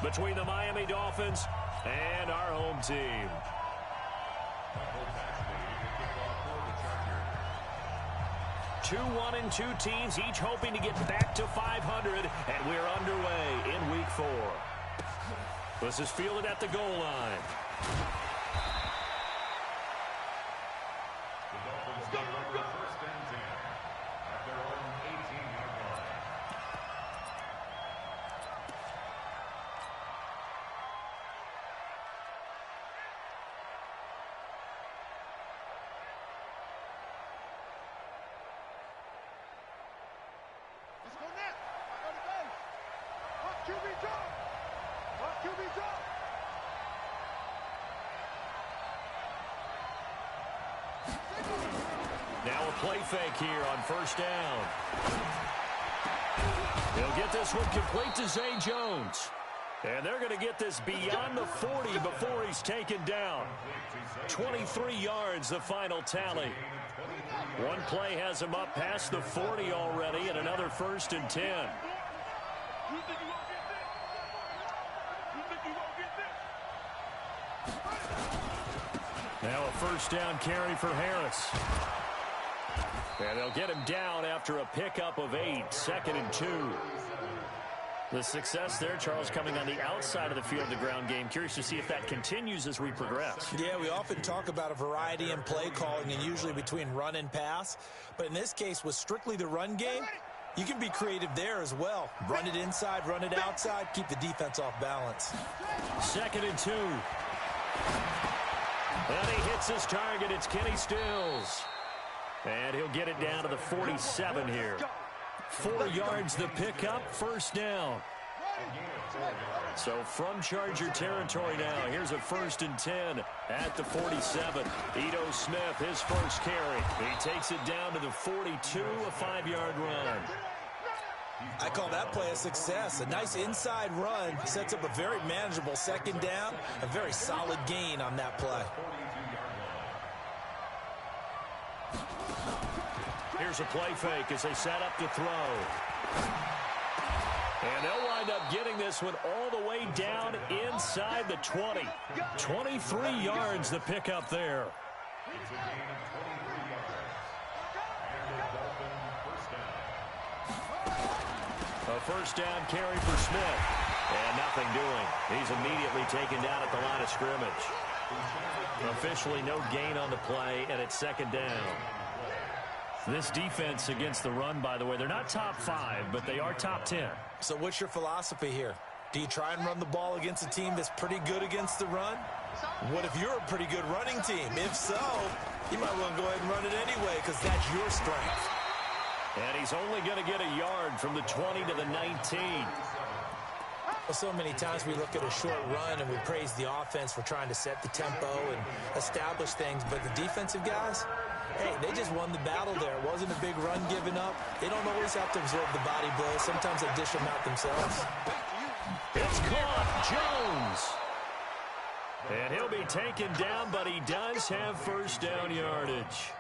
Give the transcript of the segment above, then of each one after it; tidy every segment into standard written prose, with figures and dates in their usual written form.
between the Miami Dolphins and our home team. Two 1-2 teams, each hoping to get back to 500, and we're underway in Week 4. This is fielded at the goal line. The Dolphins go over first and 10 at their own 18-yard line. Let's go net. I got a base. Up QB jump. Up QB jump. Now a play fake here on first down. He'll get this one complete to Zay Jones. And they're going to get this beyond the 40 before he's taken down. 23 yards, the final tally. One play has him up past the 40 already, and another first and 10. Now a first down carry for Harris. And they'll get him down after a pickup of 8, 2nd and 2. The success there, Charles, coming on the outside of the field, the ground game. Curious to see if that continues as we progress. Yeah, we often talk about a variety in play calling and usually between run and pass. But in this case, with strictly the run game, you can be creative there as well. Run it inside, run it outside, keep the defense off balance. 2nd and 2. And he hits his target. It's Kenny Stills. And he'll get it down to the 47 here. 4 yards the pickup, first down. So from Charger territory now, here's a 1st and 10 at the 47. Ito Smith, his first carry. He takes it down to the 42, a 5-yard run. I call that play a success. A nice inside run sets up a very manageable 2nd down, a very solid gain on that play. Here's a play fake as they set up to throw. And they'll wind up getting this one all the way down inside the 20. 23 yards the pickup there. It's a gain of 23 yards. And a Dolphin first down. A first down carry for Smith. And nothing doing. He's immediately taken down at the line of scrimmage. Officially no gain on the play, and it's 2nd down. This defense against the run, by the way, they're not top 5, but they are top 10. So what's your philosophy here? Do you try and run the ball against a team that's pretty good against the run? What if you're a pretty good running team? If so, you might want to go ahead and run it anyway because that's your strength. And he's only going to get a yard from the 20 to the 19. Well, so many times we look at a short run and we praise the offense for trying to set the tempo and establish things, but the defensive guys, hey, they just won the battle there. It wasn't a big run given up. They don't always have to absorb the body blows. Sometimes they dish them out themselves. It's caught, Jones. And he'll be taken down, but he does have first down yardage.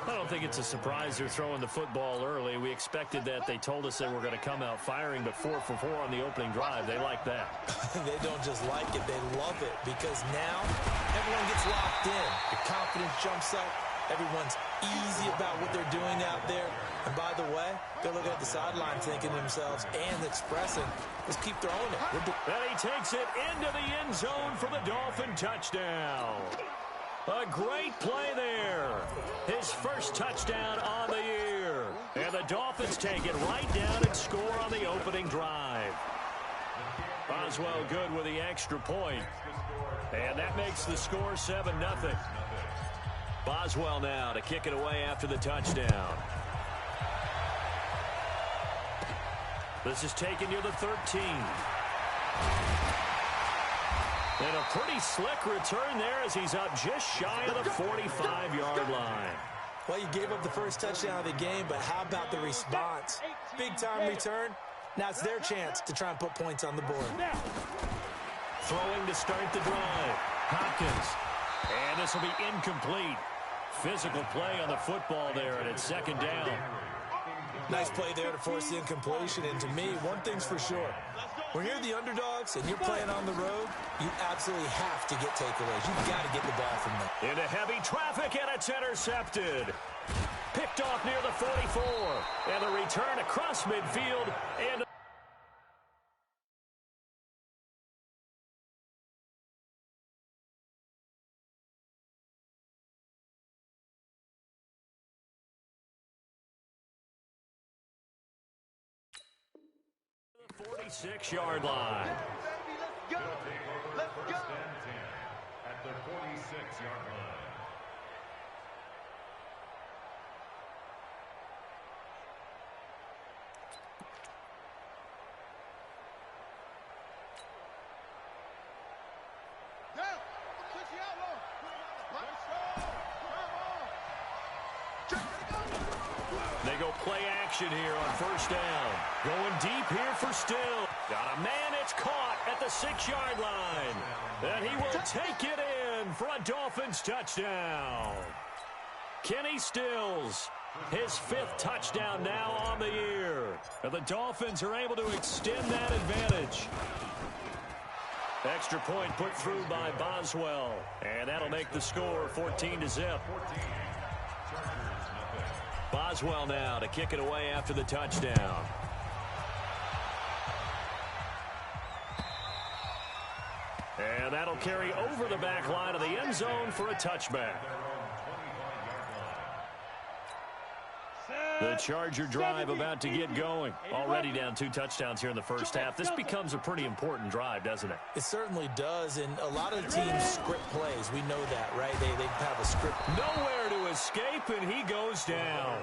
I don't think it's a surprise they're throwing the football early. We expected that. They told us they were going to come out firing, but 4 for 4 on the opening drive. They like that. They don't just like it, they love it, because now everyone gets locked in. The confidence jumps up. Everyone's easy about what they're doing out there. And by the way, they're looking at the sideline thinking to themselves and expressing, let's keep throwing it. And he takes it into the end zone for the Dolphin touchdown. A great play there. His first touchdown on the year. And the Dolphins take it right down and score on the opening drive. Boswell good with the extra point. And that makes the score 7-0. Boswell now to kick it away after the touchdown. This is taken near the 13. And a pretty slick return there as he's up just shy of the 45-yard line. Well, you gave up the first touchdown of the game, but how about the response? Big-time return. Now it's their chance to try and put points on the board. Throwing to start the drive. Hopkins. And this will be incomplete. Physical play on the football there, and it's 2nd down. Nice play there to force the incompletion. And to me, one thing's for sure. When you're the underdogs and you're playing on the road, you absolutely have to get takeaways. You've got to get the ball from them. Into heavy traffic, and it's intercepted. Picked off near the 44. And the return across midfield. And the 46-yard line. Baby, let's go. Let's go. At the 46-yard line. Down. Push the outlaw. They go play action here on first down. Going deep here for Still. Got a man, it's caught at the 6-yard line. And he will take it in for a Dolphins touchdown. Kenny Stills, his 5th touchdown now on the year. And the Dolphins are able to extend that advantage. Extra point put through by Boswell. And that'll make the score 14-0. Boswell now to kick it away after the touchdown. And that'll carry over the back line of the end zone for a touchback. The Charger drive about to get going. Already down 2 touchdowns here in the first half. This becomes a pretty important drive, doesn't it? It certainly does, and a lot of the teams script plays. We know that, right? They have a script. Nowhere to escape, and he goes down.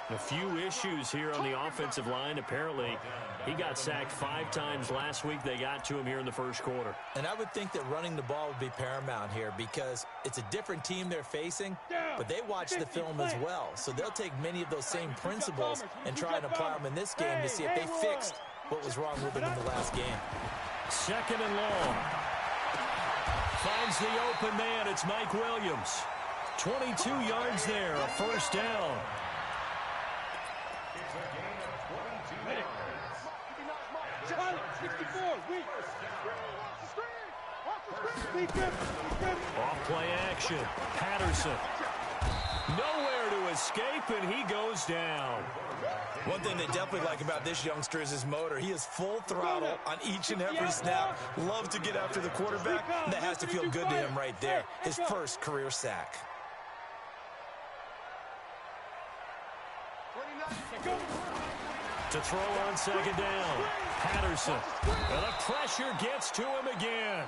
A few issues here on the offensive line. Apparently, he got sacked 5 times last week. They got to him here in the first quarter. And I would think that running the ball would be paramount here because it's a different team they're facing, but they watch the film as well. So they'll take many of those same principles and try and apply them in this game to see if they fixed what was wrong with them in the last game. 2nd and long. Finds the open man. It's Mike Williams. 22 yards there, a first down. 64. Off play action. Patterson. Nowhere to escape, and he goes down. One thing they definitely like about this youngster is his motor. He is full throttle on each and every snap. Love to get after the quarterback. That has to feel good to him right there. His first career sack. To throw on 2nd down. Patterson. And the pressure gets to him again.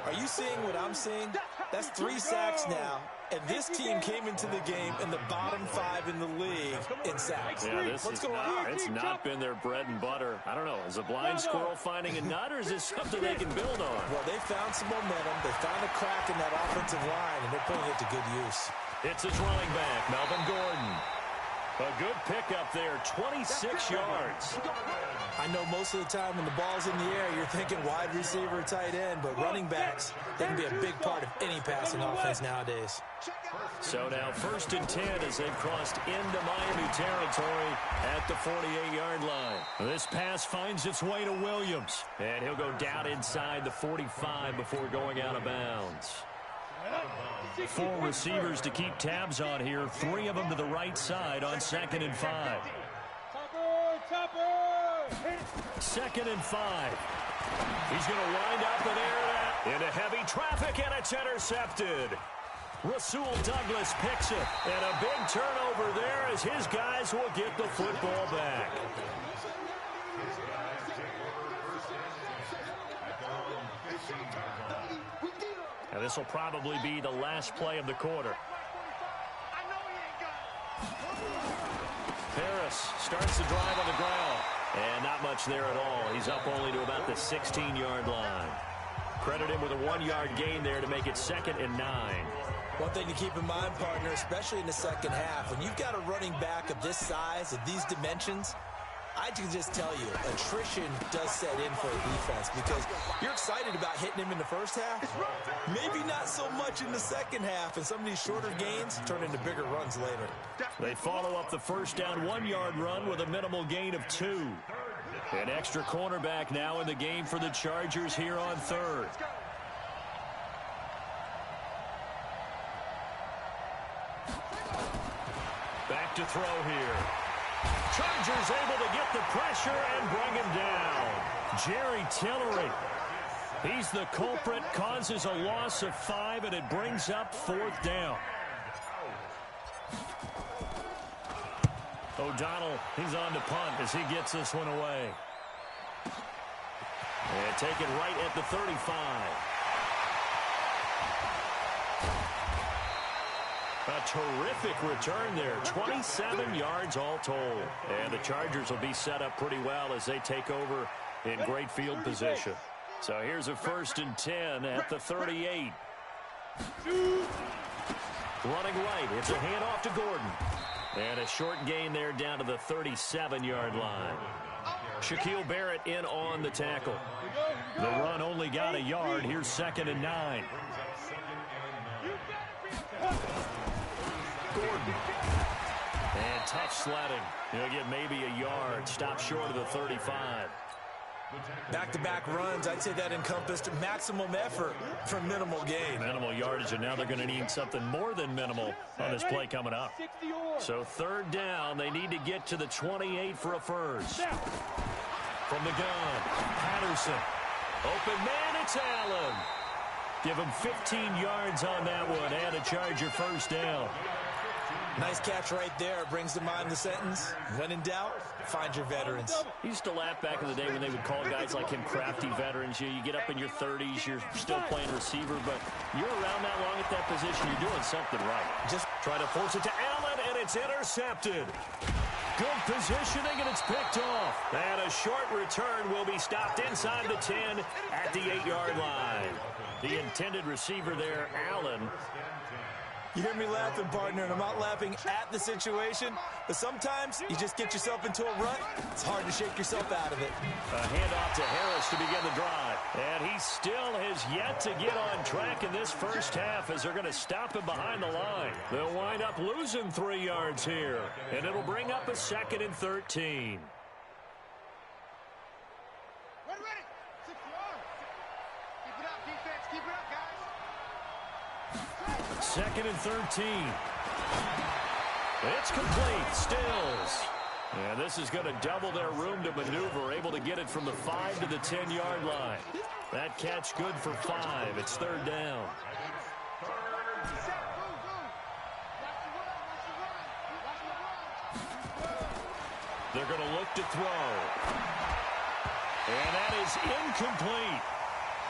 Are you seeing what I'm seeing? That's 3 sacks now, and this team came into the game in the bottom 5 in the league in sacks. Yeah, What's going on? It's not been their bread and butter. I don't know. Is a blind squirrel finding a nut, or is this something they can build on? Well, they found some momentum. They found a crack in that offensive line, and they're putting it to good use. It's his running back, Melvin Gordon. A good pickup there, 26 yards. I know most of the time when the ball's in the air, you're thinking wide receiver, tight end, but running backs, they can be a big part of any passing offense nowadays. So now 1st and 10 as they've crossed into Miami territory at the 48-yard line. This pass finds its way to Williams, and he'll go down inside the 45 before going out of bounds. 4 receivers to keep tabs on here. 3 of them to the right side on 2nd and 5. 2nd and 5. He's going to wind up and air that into heavy traffic, and it's intercepted. Rasul Douglas picks it, and a big turnover there as his guys will get the football back. Now this will probably be the last play of the quarter. Harris starts the drive on the ground. And not much there at all. He's up only to about the 16-yard line. Credit him with a 1-yard gain there to make it 2nd and 9. One thing to keep in mind, partner, especially in the second half, when you've got a running back of this size, of these dimensions, I can just tell you, attrition does set in for a defense because you're excited about hitting him in the first half. Maybe not so much in the second half, and some of these shorter gains turn into bigger runs later. They follow up the first down 1-yard run with a minimal gain of 2. An extra cornerback now in the game for the Chargers here on third. Back to throw here. Chargers able to get the pressure and bring him down. Jerry Tillery. He's the culprit, causes a loss of 5, and it brings up fourth down. O'Donnell, he's on to punt as he gets this one away. And take it right at the 35. A terrific return there. 27 yards all told. And the Chargers will be set up pretty well as they take over in great field position. So here's a 1st and 10 at the 38. Running right. It's a handoff to Gordon. And a short gain there down to the 37-yard line. Shaquille Barrett in on the tackle. The run only got a yard. Here's 2nd and 9. Gordon. And tough sledding. He'll get maybe a yard. Stop short of the 35. Back-to-back runs, I'd say that encompassed maximum effort for minimal gain. Minimal yardage, and now they're going to need something more than minimal on this play coming up. So 3rd down, they need to get to the 28 for a first. From the gun, Patterson. Open man, it's Allen. Give him 15 yards on that one and a Charger 1st down. Nice catch right there. Brings to mind the sentence, when in doubt, find your veterans. I used to laugh back in the day when they would call guys like him crafty veterans. You get up in your 30s, you're still playing receiver, but you're around that long at that position, you're doing something right. Just try to force it to Allen, and it's intercepted. Good positioning, and it's picked off. And a short return will be stopped inside the 10 at the 8-yard line. The intended receiver there, Allen. You hear me laughing, partner, and I'm not laughing at the situation, but sometimes you just get yourself into a rut. It's hard to shake yourself out of it. A handoff to Harris to begin the drive. And he still has yet to get on track in this first half as they're going to stop him behind the line. They'll wind up losing 3 yards here, and it'll bring up a 2nd and 13. Ready. 6 yards. Keep it up, defense. Keep it up, guys. 2nd and 13. It's complete. Stills. And this is going to double their room to maneuver. Able to get it from the 5 to the 10-yard line. That catch good for 5. It's 3rd down. They're going to look to throw. And that is incomplete.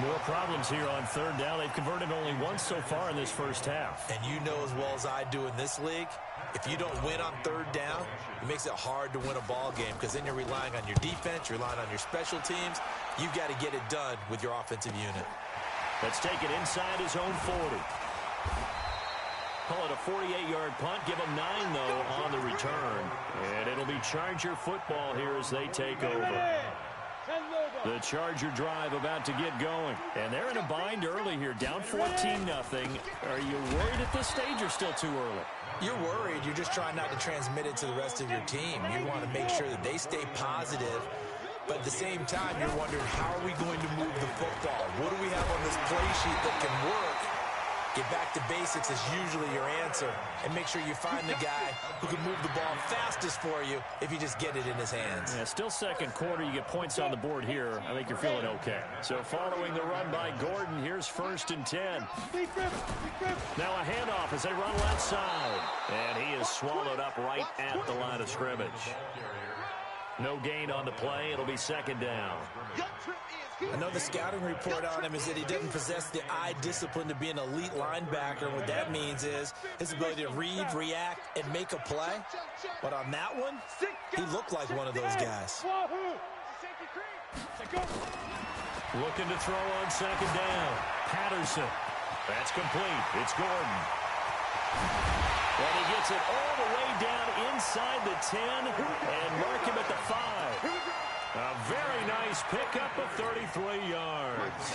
More problems here on 3rd down. They've converted only once so far in this first half. And you know as well as I do in this league, if you don't win on 3rd down, it makes it hard to win a ball game because then you're relying on your defense, you're relying on your special teams. You've got to get it done with your offensive unit. Let's take it inside his own 40. Call it a 48-yard punt. Give them 9, though, on the return. And it'll be Charger football here as they take over. The Charger drive about to get going. And they're in a bind early here, down 14-0. Are you worried at this stage or still too early? You're worried. You're just trying not to transmit it to the rest of your team. You want to make sure that they stay positive. But at the same time, you're wondering, how are we going to move the football? What do we have on this play sheet that can work? Get back to basics is usually your answer. And make sure you find the guy who can move the ball fastest for you if you just get it in his hands. Yeah, still second quarter. You get points on the board here. I think you're feeling okay. So following the run by Gordon, here's 1st and 10. Now a handoff as they run left side. And he is swallowed up right at the line of scrimmage. No gain on the play. It'll be 2nd down. I know the scouting report on him is that he doesn't possess the eye discipline to be an elite linebacker. What that means is his ability to read, react, and make a play. But on that one, he looked like one of those guys. Looking to throw on 2nd down. Patterson. That's complete. It's Gordon. And he gets it all the way down inside the 10 and mark him at the 5. A very nice pickup of 33 yards.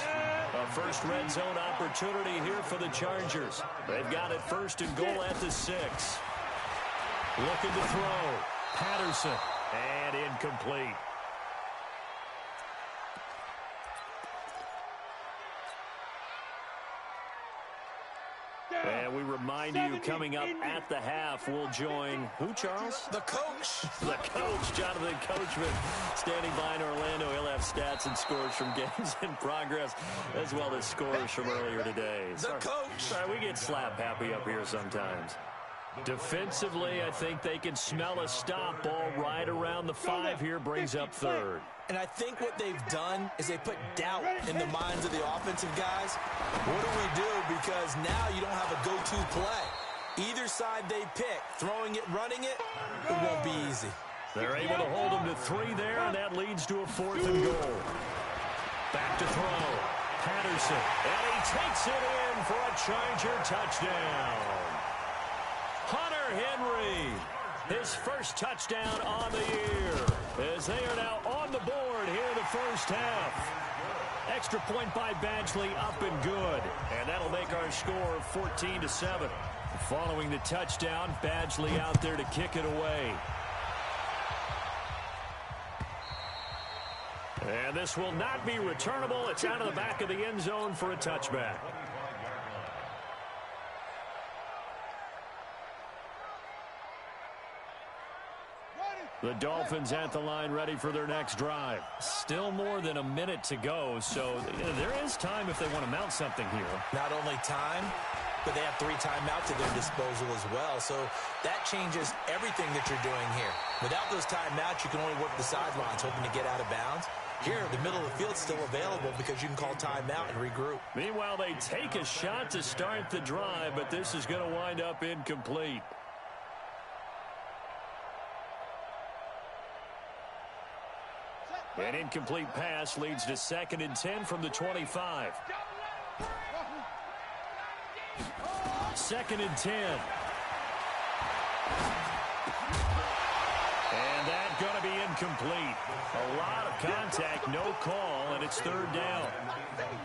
A first red zone opportunity here for the Chargers. They've got it 1st and goal at the 6. Looking to throw. Patterson. And incomplete. And we remind you, coming up at the half, we'll join who, Charles? The coach. The coach, Jonathan Coachman, standing by in Orlando. He'll have stats and scores from games in progress, as well as scores from earlier today. The coach. Sorry, we get slap happy up here sometimes. Defensively, I think they can smell a stop. Ball right around the 5 here, brings up third. And I think what they've done is they put doubt in the minds of the offensive guys. What do we do? Because now you don't have a go-to play. Either side they pick, throwing it, running it, it won't be easy. They're able to hold them to 3 there, and that leads to a 4th and goal. Back to throw. Patterson, and he takes it in for a Charger touchdown. Hunter Henry, his first touchdown on the year, as they are now on the board here in the first half. Extra point by Badgley, up and good. And that'll make our score 14-7. Following the touchdown, Badgley out there to kick it away. And this will not be returnable. It's out of the back of the end zone for a touchback. The Dolphins at the line, ready for their next drive. Still more than a minute to go, so there is time if they want to mount something here. Not only time, but they have 3 timeouts at their disposal as well, so that changes everything that you're doing here. Without those timeouts, you can only work the sidelines, hoping to get out of bounds. Here, the middle of the field's still available because you can call timeout and regroup. Meanwhile, they take a shot to start the drive, but this is going to wind up incomplete. An incomplete pass leads to 2nd and 10 from the 25. 2nd and 10. And that's going to be incomplete. A lot of contact, no call, and it's 3rd down.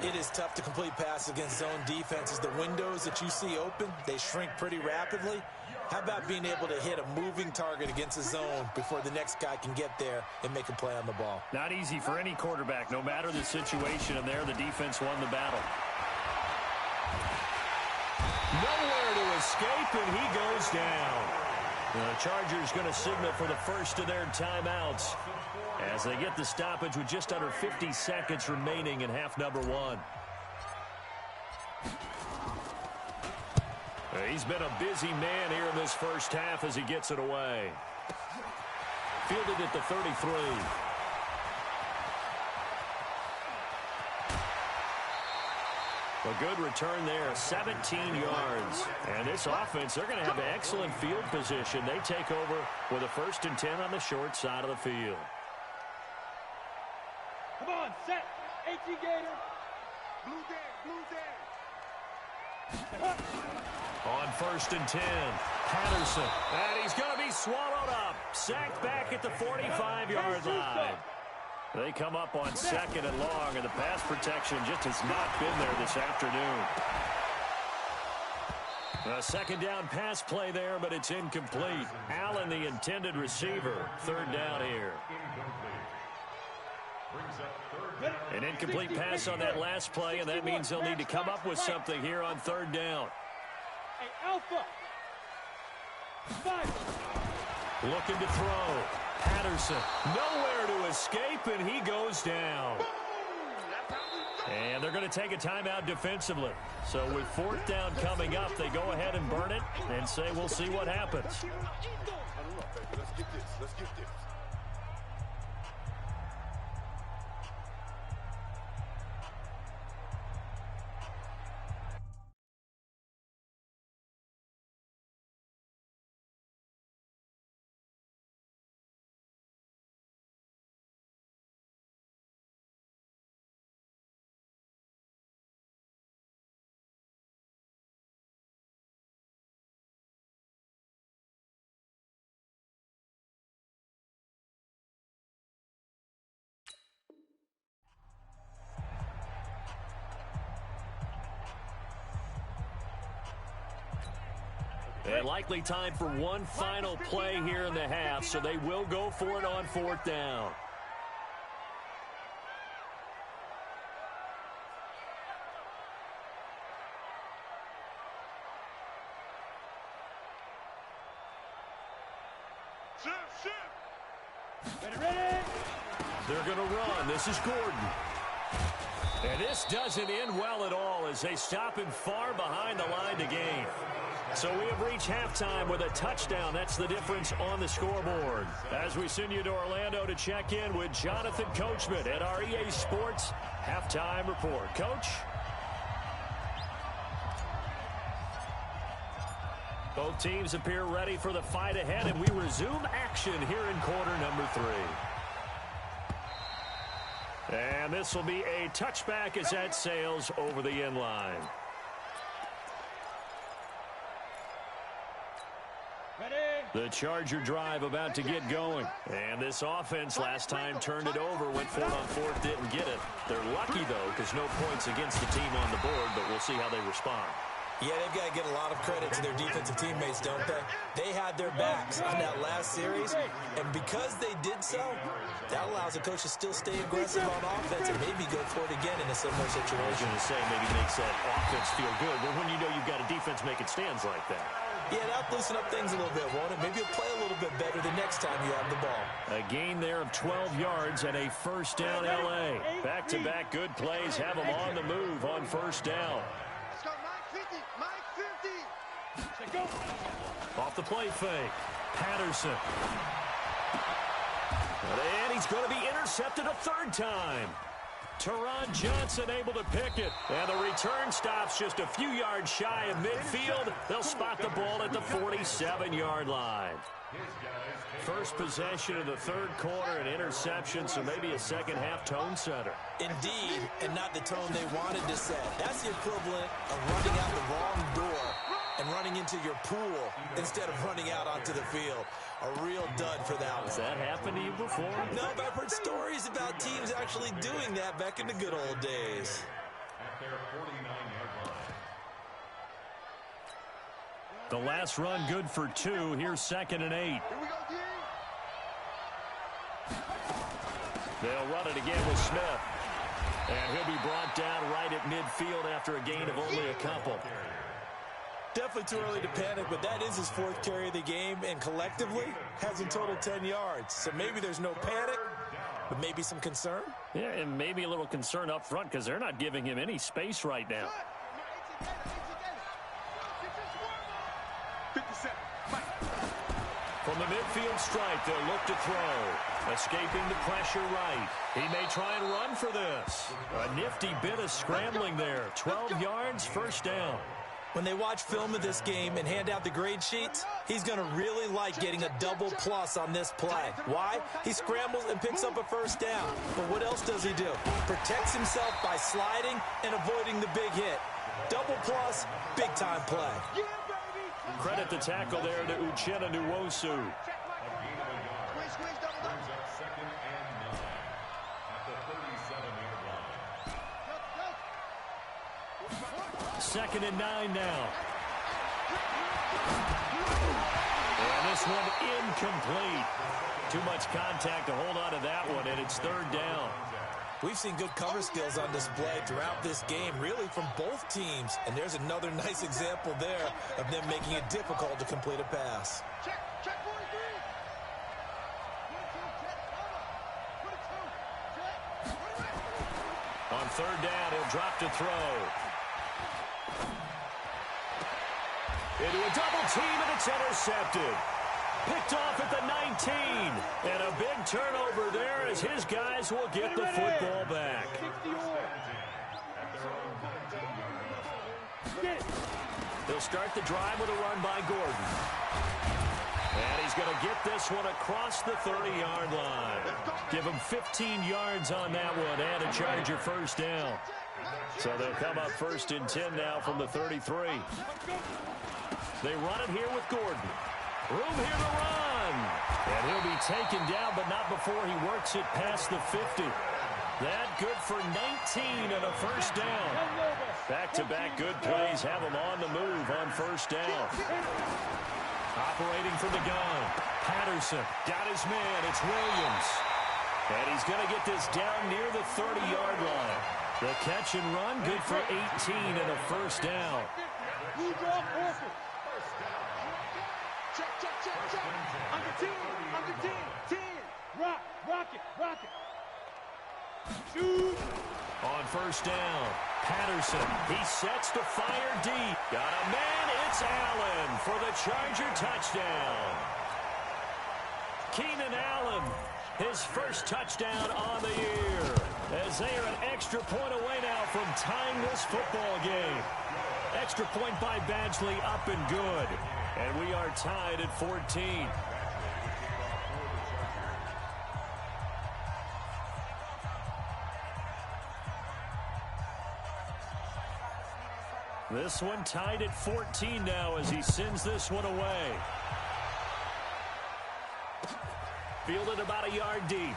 It is tough to complete passes against zone defenses. The windows that you see open, they shrink pretty rapidly. How about being able to hit a moving target against a zone before the next guy can get there and make a play on the ball? Not easy for any quarterback, no matter the situation, and there the defense won the battle. Nowhere to escape, and he goes down. The Chargers going to signal for the first of their timeouts as they get the stoppage with just under 50 seconds remaining in half number 1. He's been a busy man here in this first half as he gets it away. Fielded at the 33. A good return there, 17 yards. And this offense, they're going to have excellent field position. They take over with a 1st and 10 on the short side of the field. Come on, set. HE Gator. Blue Dan. On 1st and 10, Patterson. And he's going to be swallowed up. Sacked back at the 45-yard line. They come up on 2nd and long, and the pass protection just has not been there this afternoon. A 2nd down pass play there, but it's incomplete. Allen, the intended receiver. 3rd down here. An incomplete pass on that last play, and that means they'll need to come up with something here on 3rd down. Hey, Alpha. 5. Looking to throw. Patterson, nowhere to escape, and he goes down. And they're going to take a timeout defensively. So with 4th down coming up, they go ahead and burn it and say we'll see what happens. Let's get this. And likely time for one final play here in the half, so they will go for it on 4th down. They're going to run. This is Gordon. And this doesn't end well at all as they stop him far behind the line to gain. So we have reached halftime with a touchdown. That's the difference on the scoreboard. As we send you to Orlando to check in with Jonathan Coachman at our EA Sports Halftime Report. Coach? Both teams appear ready for the fight ahead, and we resume action here in quarter number 3. And this will be a touchback as that sails over the end line. The Charger drive about to get going. And this offense last time turned it over, went for it on fourth, didn't get it. They're lucky, though, because no points against the team on the board, but we'll see how they respond. Yeah, they've got to get a lot of credit to their defensive teammates, don't they? They had their backs on that last series, and because they did so, that allows the coach to still stay aggressive on offense and maybe go for it again in a similar situation. I was going to say maybe makes that offense feel good, but when you know you've got a defense making stands like that. Yeah, that'll loosen up things a little bit, won't it? Maybe you'll play a little bit better the next time you have the ball. A gain there of 12 yards and a first down L.A. Back-to-back good plays have them on the move on first down. Let's go, Mike 50. Off the play fake. Patterson. And he's going to be intercepted a third time. Teron Johnson able to pick it. And the return stops just a few yards shy of midfield. They'll spot the ball at the 47-yard line. First possession of the third quarter, an interception, so maybe a second-half tone setter. Indeed, and not the tone they wanted to set. That's the equivalent of running out the wrong door and running into your pool instead of running out onto the field. A real dud for that one. Has that happened to you before? No, but I've heard stories about teams actually doing that back in the good old days. At their 49-yard line. The last run good for 2. Here's 2nd and 8. Here we go, D. They'll run it again with Smith. And he'll be brought down right at midfield after a gain of only a couple. Definitely too early to panic, but that is his 4th carry of the game, and collectively has in total 10 yards. So maybe there's no panic, but maybe some concern. Yeah, and maybe a little concern up front because they're not giving him any space right now. From the midfield stripe, they'll look to throw. Escaping the pressure right. He may try and run for this. A nifty bit of scrambling there. 12 yards, first down. When they watch film of this game and hand out the grade sheets, he's going to really like getting a double plus on this play. Why? He scrambles and picks up a first down. But what else does he do? Protects himself by sliding and avoiding the big hit. Double plus, big-time play. Credit the tackle there to Uchenna Nwosu. Second and 9 now. And this one incomplete. Too much contact to hold on to that one, and it's 3rd down. We've seen good cover skills on display throughout this game, really from both teams. And there's another nice example there of them making it difficult to complete a pass. Check 43. On 3rd down, he'll drop to throw. Into a double team, and it's intercepted. Picked off at the 19. And a big turnover there as his guys will get the football back. They'll start the drive with a run by Gordon. And he's going to get this one across the 30-yard line. Give him 15 yards on that one and a Charger first down. So they'll come up 1st and 10 now from the 33. They run it here with Gordon. Room here to run. And he'll be taken down, but not before he works it past the 50. That good for 19 and a first down. Back-to-back good plays have him on the move on first down. Operating from the gun. Patterson got his man. It's Williams. And he's going to get this down near the 30-yard line. The catch and run good for 18 and a first down. Check. On the team. 10. Rock it. Shoot. On first down, Patterson. He sets to fire deep. Got a man. It's Allen for the Charger touchdown. Keenan Allen, his first touchdown on the year. As they are an extra point away now from tying this football game. Extra point by Badgley, up and good. And we are tied at 14. This one tied at 14 now as he sends this one away. Fielded about a yard deep.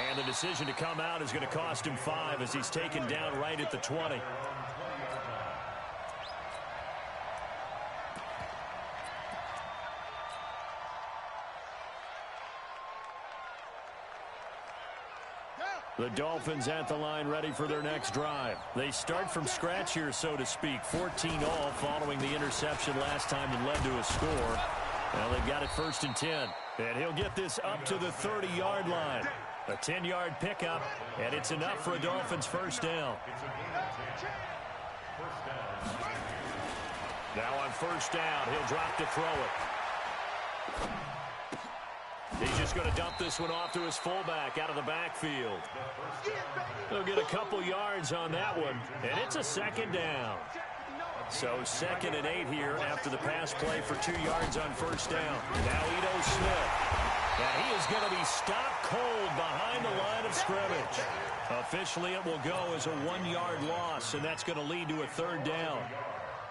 And the decision to come out is going to cost him 5 as he's taken down right at the 20. The Dolphins at the line ready for their next drive. They start from scratch here, so to speak. 14 all following the interception last time that led to a score. Well, they've got it 1st and 10. And he'll get this up to the 30-yard line. A 10-yard pickup, and it's enough for a Dolphins first down. Now on first down, he'll drop to throw it. He's just going to dump this one off to his fullback out of the backfield. They'll get a couple yards on that one, and it's a second down. So 2nd and 8 here after the pass play for 2 yards on first down. Now Ito Smith. And he is going to be stopped cold behind the line of scrimmage. Officially, it will go as a 1-yard loss, and that's going to lead to a 3rd down.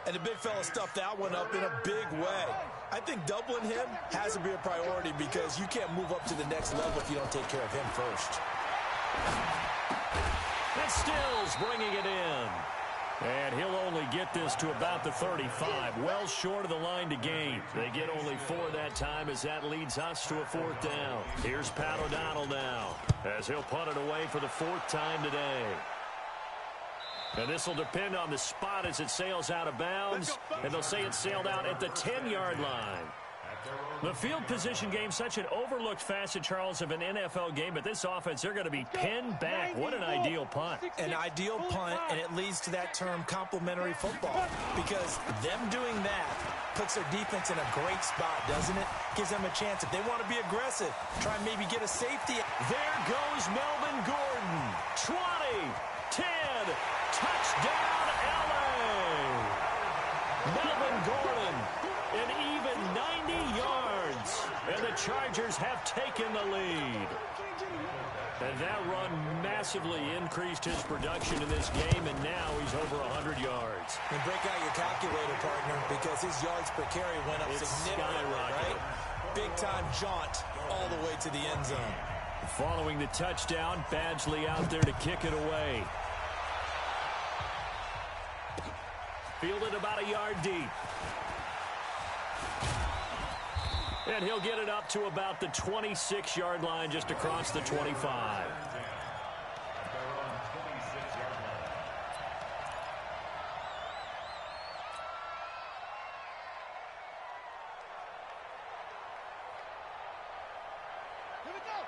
And the big fella stuffed that one up in a big way. I think doubling him has to be a priority because you can't move up to the next level if you don't take care of him first. And Stills bringing it in. And he'll only get this to about the 35. Well short of the line to gain. They get only 4 that time as that leads us to a 4th down. Here's Pat O'Donnell now as he'll punt it away for the 4th time today. And this will depend on the spot as it sails out of bounds. And they'll say it sailed out at the 10-yard line. The field position game, such an overlooked facet, Charles, of an NFL game. But this offense, they're going to be pinned back. What an ideal punt. An ideal punt, and it leads to that term complementary football. Because them doing that puts their defense in a great spot, doesn't it? Gives them a chance. If they want to be aggressive, try and maybe get a safety. There goes Melvin Gordon. 20, 10, touchdown, LA. Melvin Gordon, an even 90 yards, and the Chargers have taken the lead. And that run massively increased his production in this game, and now he's over 100 yards. And break out your calculator, partner, because his yards per carry went up significantly, right? Big-time jaunt all the way to the end zone. Following the touchdown, Badgley out there to kick it away. Fielded about a yard deep. And he'll get it up to about the 26-yard line just across the 25.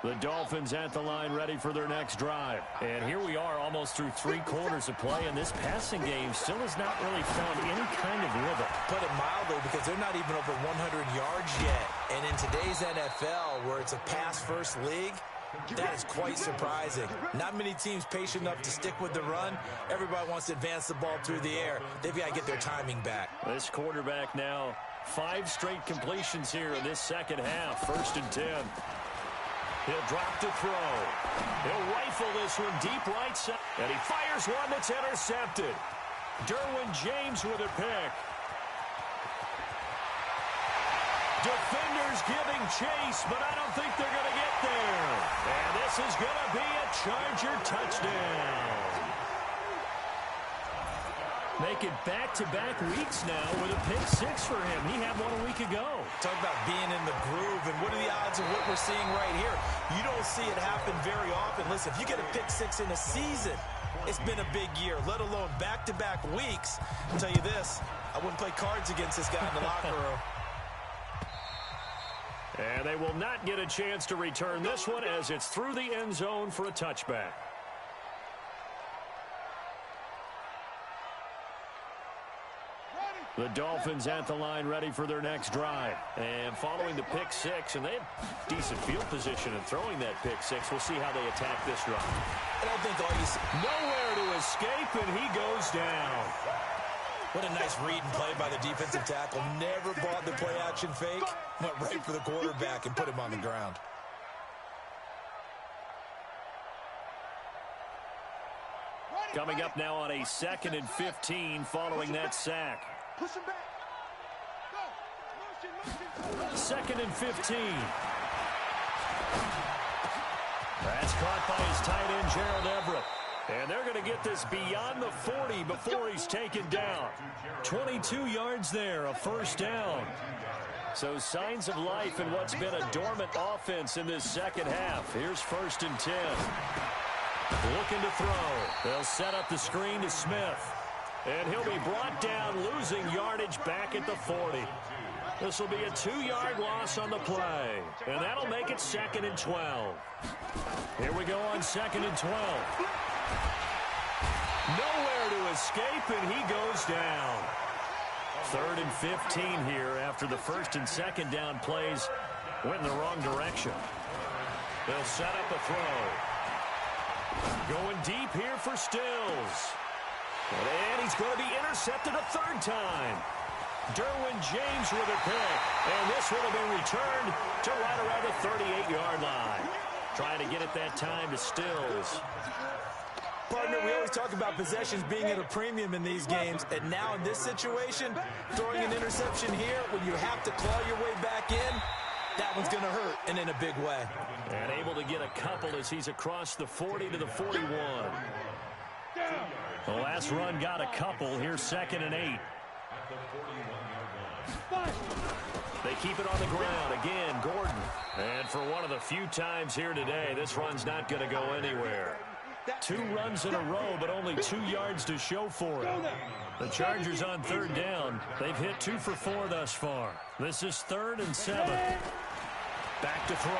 The Dolphins at the line ready for their next drive. And here we are almost through 3 quarters of play, and this passing game still has not really found any kind of rhythm. Put it mildly, because they're not even over 100 yards yet. And in today's NFL, where it's a pass-first league, that is quite surprising. Not many teams patient enough to stick with the run. Everybody wants to advance the ball through the air. They've got to get their timing back. This quarterback now, 5 straight completions here in this second half. 1st and 10. He'll drop to throw. He'll rifle this one deep right side. And he fires one that's intercepted. Derwin James with a pick. Defenders giving chase, but I don't think they're going to get there. And this is going to be a Charger touchdown. Make it back-to-back weeks now with a pick 6 for him. He had one a week ago. Talk about being in the groove, and what are the odds of what we're seeing right here? You don't see it happen very often. Listen, if you get a pick 6 in a season, it's been a big year, let alone back-to-back weeks. I'll tell you this, I wouldn't play cards against this guy in the locker room. And they will not get a chance to return this one as it's through the end zone for a touchback. The Dolphins at the line ready for their next drive. And following the pick six, and they have decent field position in throwing that pick six. We'll see how they attack this drive. I don't think all you see. Nowhere to escape, and he goes down. What a nice read and play by the defensive tackle. Never bought the play-action fake. Went right for the quarterback and put him on the ground. Coming up now on a 2nd and 15 following that sack. Push him back. Go. Motion. 2nd and 15. That's caught by his tight end, Gerald Everett. And they're going to get this beyond the 40 before he's taken down. 22 yards there, a first down. So signs of life in what's been a dormant offense in this second half. Here's 1st and 10. Looking to throw. They'll set up the screen to Smith. And he'll be brought down, losing yardage back at the 40. This will be a 2-yard loss on the play. And that'll make it 2nd and 12. Here we go on 2nd and 12. Nowhere to escape, and he goes down. 3rd and 15 here after the 1st and 2nd down plays went in the wrong direction. They'll set up a throw. Going deep here for Stills. And he's going to be intercepted a 3rd time. Derwin James with a pick. And this one will be returned to right around the 38-yard line. Trying to get it that time to Stills. Partner, we always talk about possessions being at a premium in these games. And now in this situation, throwing an interception here when you have to claw your way back in, that one's going to hurt, and in a big way. And able to get a couple as he's across the 40 to the 41. The last run got a couple. Here's 2nd and 8. They keep it on the ground. Again, Gordon. And for one of the few times here today, this run's not going to go anywhere. 2 runs in a row, but only 2 yards to show for it. The Chargers on 3rd down. They've hit 2 for 4 thus far. This is 3rd and 7. Back to throw.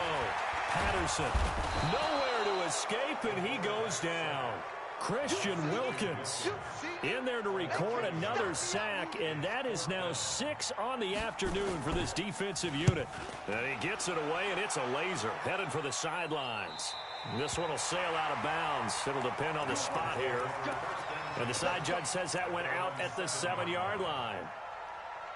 Patterson. Nowhere to escape, and he goes down. Christian Wilkins in there to record another sack, and that is now 6 on the afternoon for this defensive unit. And he gets it away, and it's a laser headed for the sidelines. This one will sail out of bounds. It'll depend on the spot here. And the side judge says that went out at the 7-yard line.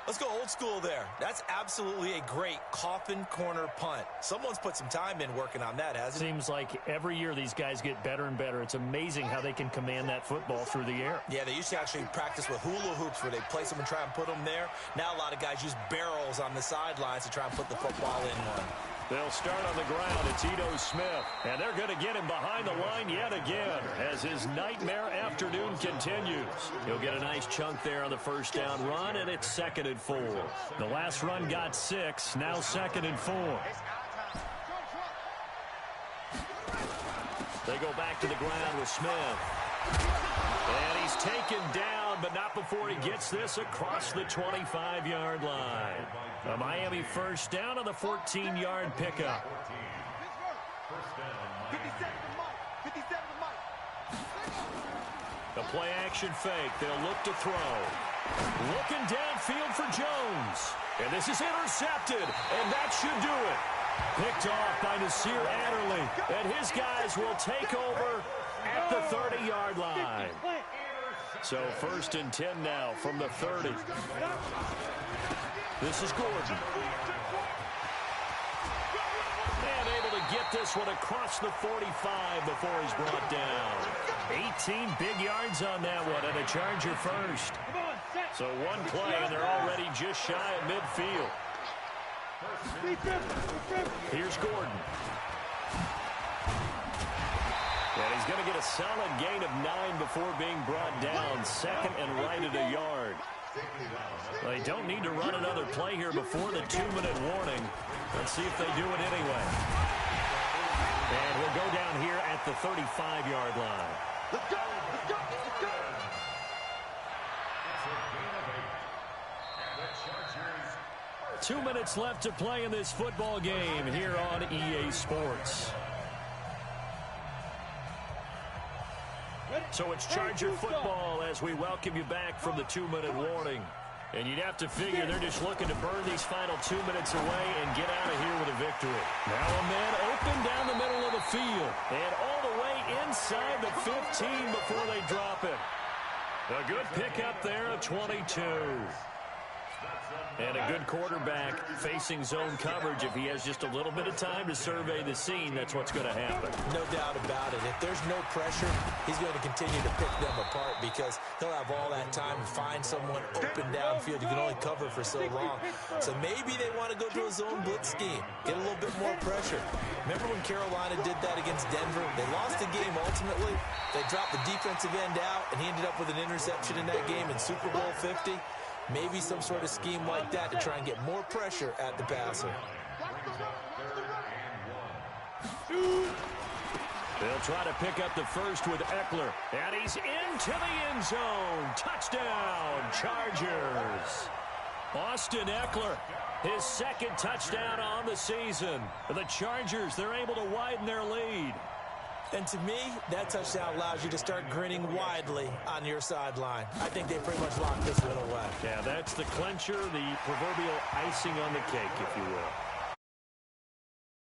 Let's go old school there. That's absolutely a great coffin corner punt. Someone's put some time in working on that, hasn't it? Seems like every year these guys get better and better. It's amazing how they can command that football through the air. Yeah, they used to actually practice with hula hoops where they place them and try and put them there. Now a lot of guys use barrels on the sidelines to try and put the football in one. They'll start on the ground. It's Ito Smith. And they're going to get him behind the line yet again as his nightmare afternoon continues. He'll get a nice chunk there on the first down run, and it's 2nd and 4. The last run got 6, now 2nd and 4. They go back to the ground with Smith. And he's taken down, but not before he gets this across the 25-yard line. A Miami first down on the 14-yard pickup. The play-action fake. They'll look to throw. Looking downfield for Jones. And this is intercepted, and that should do it. Picked off by Nasir Adderley. And his guys will take over at the 30-yard line. So 1st and 10 now from the 30. This is Gordon. And able to get this one across the 45 before he's brought down. 18 big yards on that one, and a Charger first. So one play, and they're already just shy of midfield. Here's Gordon. And he's going to get a solid gain of 9 before being brought down. 2nd and right at a yard. They don't need to run another play here before the 2-minute warning. Let's see if they do it anyway. And we'll go down here at the 35-yard line. Let's go! Let's go! Let's go! 2 minutes left to play in this football game here on EA Sports. So it's Charger football as we welcome you back from the 2-minute warning. And you'd have to figure they're just looking to burn these final 2 minutes away and get out of here with a victory. Now a man open down the middle of the field and all the way inside the 15 before they drop it. A good pickup there of 22. And a good quarterback facing zone coverage. If he has just a little bit of time to survey the scene, that's what's going to happen. No doubt about it. If there's no pressure, he's going to continue to pick them apart because he'll have all that time to find someone open downfield. You can only cover for so long. So maybe they want to go to a zone blitz scheme, get a little bit more pressure. Remember when Carolina did that against Denver? They lost the game ultimately. They dropped the defensive end out, and he ended up with an interception in that game in Super Bowl 50. Maybe some sort of scheme like that to try and get more pressure at the passer. They'll try to pick up the first with Eckler. And he's into the end zone. Touchdown, Chargers. Austin Eckler, his second touchdown on the season. The Chargers, they're able to widen their lead. And to me, that touchdown allows you to start grinning widely on your sideline. I think they pretty much locked this one away. Yeah, that's the clincher, the proverbial icing on the cake, if you will.